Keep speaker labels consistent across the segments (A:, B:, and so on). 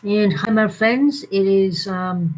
A: And hi, my friends. It is oh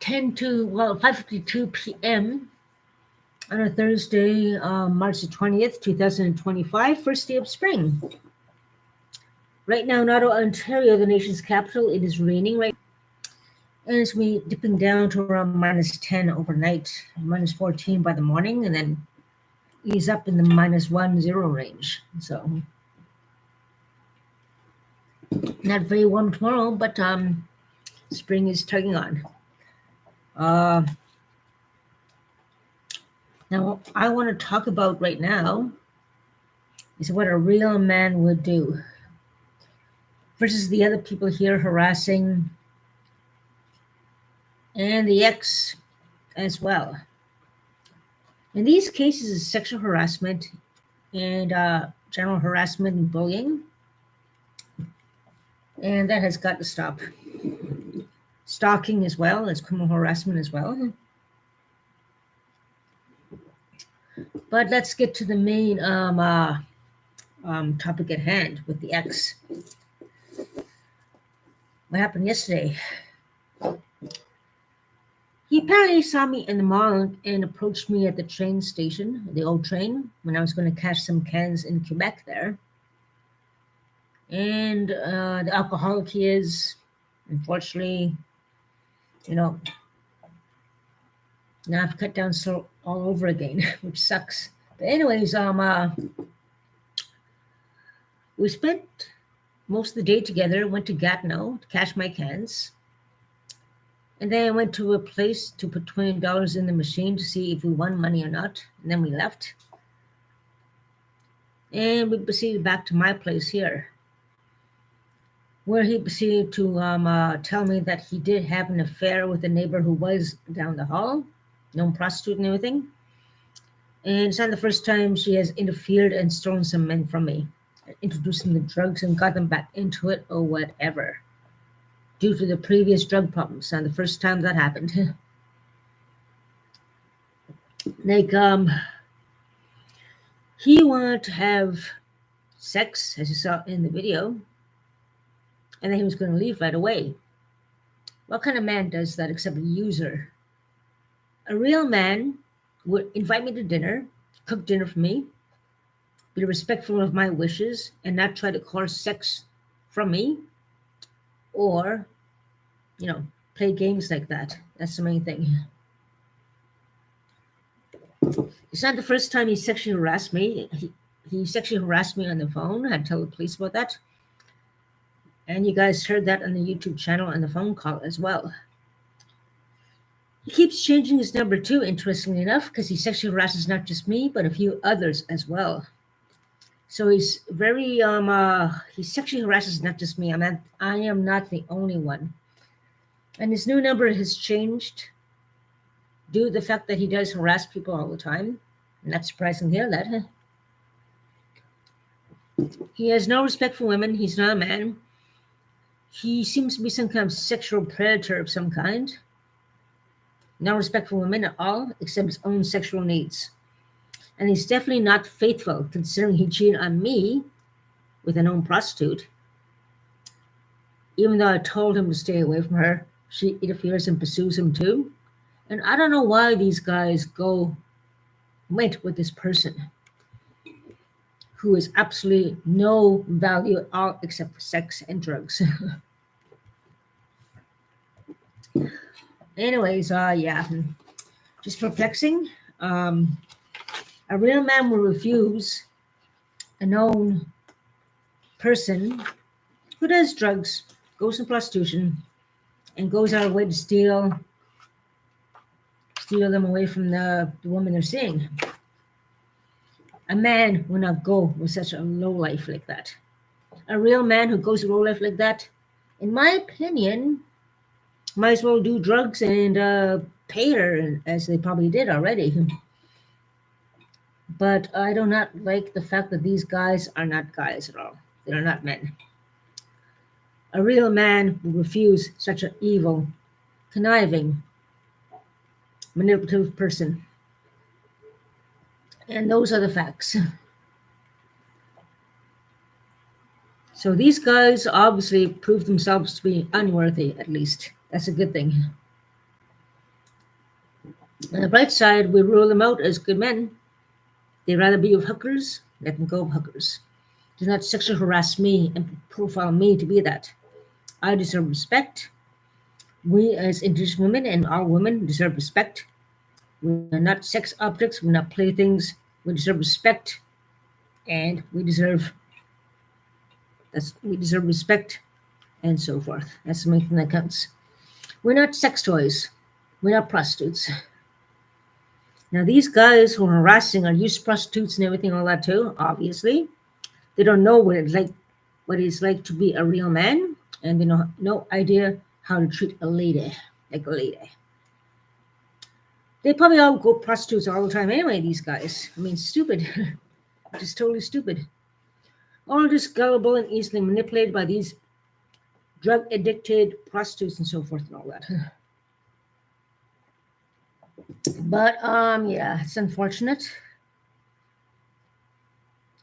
A: 5:52 p.m. on a Thursday, March the 20th, 2025, first day of spring. Right now in Ottawa, Ontario, the nation's capital, it is raining right, and it's me dipping down to around -10 overnight, -14 by the morning, and then ease up in the -10 range. So not very warm tomorrow, but spring is tugging on. Uh, Now, I want to talk about right now is what a real man would do versus the other people here harassing and the ex as well. In these cases, of sexual harassment and general harassment and bullying, and that has got to stop. Stalking as well as criminal harassment as well. But let's get to the main topic at hand with the ex. What happened yesterday? He apparently saw me in the mall and approached me at the train station, the old train, when I was going to catch some cans in Quebec there. And the alcoholic he is, unfortunately, you know, now I've cut down so all over again, which sucks. But anyways, we spent most of the day together. Went to Gatineau to cash my cans, and then I went to a place to put $20 in the machine to see if we won money or not. And then we left, and we proceeded back to my place here, where he proceeded to tell me that he did have an affair with a neighbor who was down the hall, known prostitute and everything. And it's not the first time she has interfered and stolen some men from me, introduced them to drugs and got them back into it or whatever, due to the previous drug problems. Not the first time that happened. like, he wanted to have sex, as you saw in the video, and then he was going to leave right away. What kind of man does that except a user? A real man would invite me to dinner, cook dinner for me, be respectful of my wishes, and not try to coerce sex from me or, you know, play games like that. That's the main thing. It's not the first time he sexually harassed me. He sexually harassed me on the phone. I had to tell the police about that. And you guys heard that on the YouTube channel and the phone call as well. He keeps changing his number too, interestingly enough, because he sexually harasses not just me, but a few others as well. So he's very he sexually harasses not just me. I am not the only one. And his new number has changed due to the fact that he does harass people all the time. Not surprising to hear that. Huh? He has no respect for women. He's not a man. He seems to be some kind of sexual predator of some kind. No respect for women at all, except his own sexual needs. And he's definitely not faithful, considering he cheated on me with a known prostitute. Even though I told him to stay away from her, she interferes and pursues him too. And I don't know why these guys went with this person who is absolutely no value at all except for sex and drugs. Anyways, yeah, just perplexing. A real man will refuse a known person who does drugs, goes to prostitution, and goes out of way to steal them away from the woman they're seeing. A man will not go with such a low life like that. A real man who goes to low life like that, in my opinion, might as well do drugs and pay her, as they probably did already. But I do not like the fact that these guys are not guys at all. They are not men. A real man would refuse such an evil, conniving, manipulative person. And those are the facts. So these guys obviously prove themselves to be unworthy, at least. That's a good thing. On the bright side, we rule them out as good men. They'd rather be with hookers, let them go with hookers. Do not sexually harass me and profile me to be that. I deserve respect. We as Indigenous women and all women deserve respect. We are not sex objects, we're not playthings. We deserve respect and we deserve respect and so forth. That's the main thing that counts. We're not sex toys. We're not prostitutes. Now these guys who are harassing are used to prostitutes and everything, all that too, obviously. They don't know what it's like to be a real man, and they know no idea how to treat a lady like a lady. They probably all go prostitutes all the time anyway, these guys. I mean, stupid. Just totally stupid. All just gullible and easily manipulated by these drug addicted prostitutes and so forth and all that. But yeah, it's unfortunate.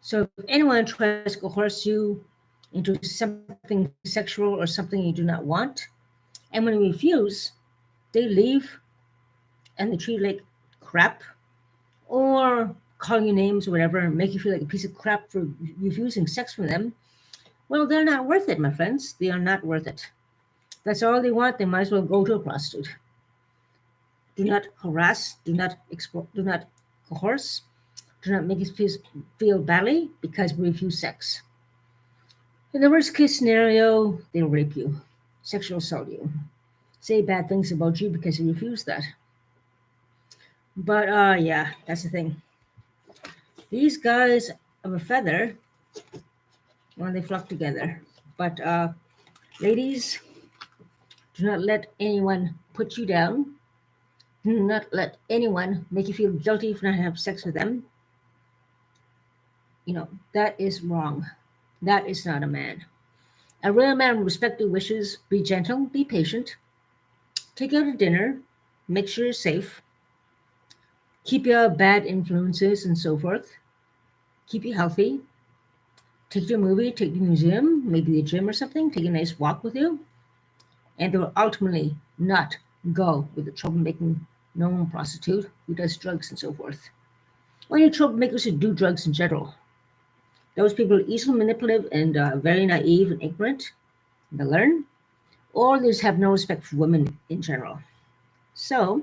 A: So if anyone tries to coerce you into something sexual or something you do not want, and when you refuse, they leave and they treat you like crap, or call you names or whatever and make you feel like a piece of crap for refusing sex from them, well, they're not worth it, my friends. They are not worth it. That's all they want. They might as well go to a prostitute. Do not harass, do not coerce, do not make us feel badly because we refuse sex. In the worst case scenario, they'll rape you, sexual assault you, say bad things about you because you refuse that. But yeah, that's the thing. These guys of a feather, when they flock together. But ladies, do not let anyone put you down. Do not let anyone make you feel guilty for not having sex with them. You know, that is wrong. That is not a man. A real man will respect your wishes, be gentle, be patient, take you out to dinner, make sure you're safe, keep your bad influences and so forth, keep you healthy, take you to a movie, take you to a museum, maybe the gym or something, take a nice walk with you, and they will ultimately not go with the troublemaking known prostitute who does drugs and so forth. Or any troublemakers who do drugs in general. Those people are easily manipulative and very naive and ignorant. They learn, or they just have no respect for women in general. So,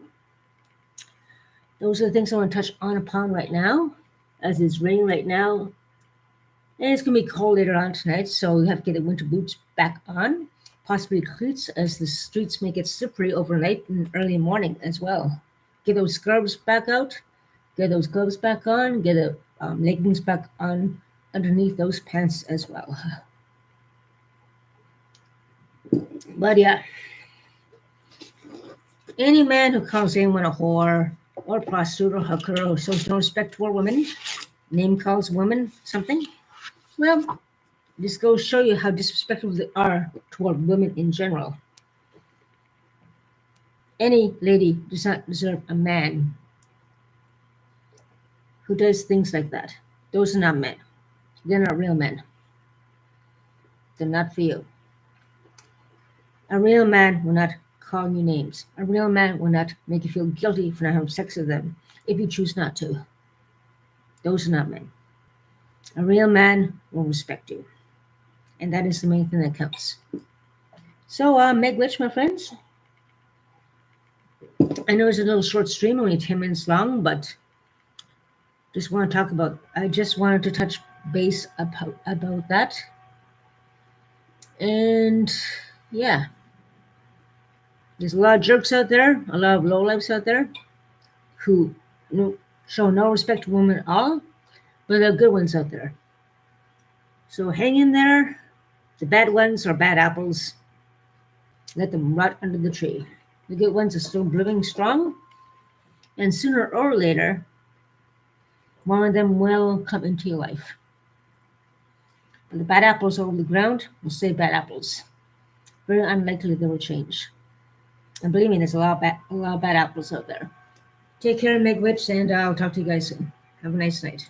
A: those are the things I want to touch on upon right now, as it's raining right now. And it's going to be cold later on tonight, so you have to get the winter boots back on, possibly cleats, as the streets may get slippery overnight and early morning as well. Get those scarves back out, get those gloves back on, get the leggings back on underneath those pants as well. But yeah, any man who calls anyone a whore or prostitute or hooker or shows no respect toward women, name calls women something, well, this goes to show you how disrespectful they are toward women in general. Any lady does not deserve a man who does things like that. Those are not men. They're not real men. They're not for you. A real man will not call you names. A real man will not make you feel guilty for not having sex with them if you choose not to. Those are not men. A real man will respect you. And that is the main thing that counts. So, Meg Witch, my friends, I know it's a little short stream, only 10 minutes long, but I just wanted to touch base about that. And yeah, there's a lot of jerks out there, a lot of lowlifes out there who show no respect to women at all, but there are good ones out there. So hang in there. The bad ones are bad apples. Let them rot under the tree. The good ones are still living strong, and sooner or later, one of them will come into your life. But the bad apples over the ground will stay bad apples. Very unlikely they will change. And believe me, there's a lot of bad apples out there. Take care, Meg Witch, and I'll talk to you guys soon. Have a nice night.